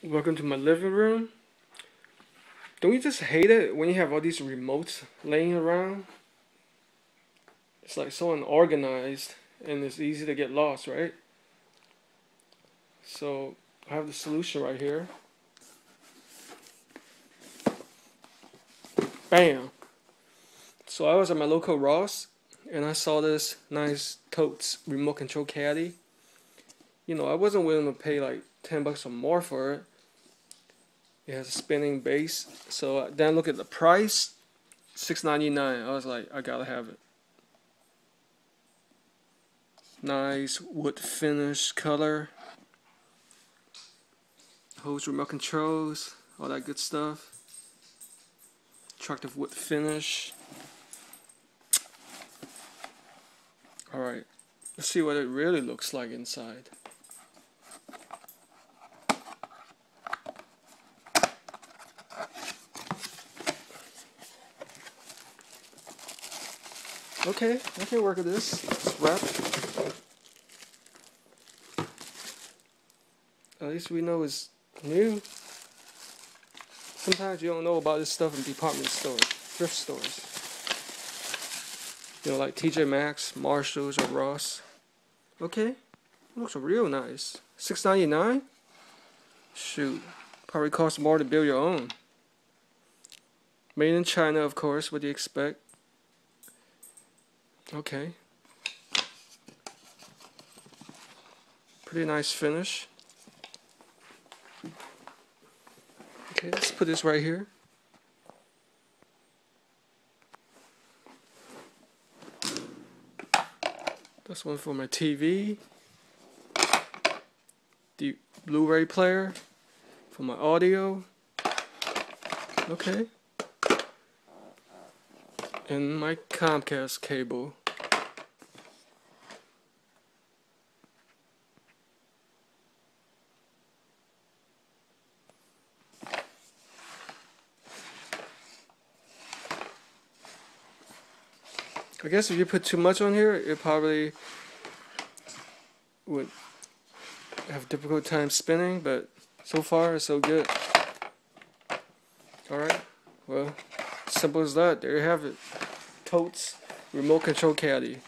Welcome to my living room. Don't you just hate it when you have all these remotes laying around? It's like so unorganized and it's easy to get lost, right? So I have the solution right here. Bam! So I was at my local Ross and I saw this nice Totes remote control caddy. You know, I wasn't willing to pay like $10 or more for it. It has a spinning base. So then I look at the price, $6.99. I was like, I gotta have it. Nice wood finish color. Holds remote controls, all that good stuff. Attractive wood finish. Alright, let's see what it really looks like inside. Okay, I can work with this. It's wrapped. At least we know it's new. Sometimes you don't know about this stuff in department stores, thrift stores. You know, like TJ Maxx, Marshalls, or Ross. Okay, it looks real nice. $6.99? Shoot, probably costs more to build your own. Made in China, of course. What do you expect? Okay. Pretty nice finish. Okay, let's put this right here. This one for my TV. The Blu-ray player for my audio. Okay. And my Comcast cable. I guess if you put too much on here, it probably would have a difficult time spinning, but so far so good. Alright, well, simple as that. There you have it. Totes remote control caddy.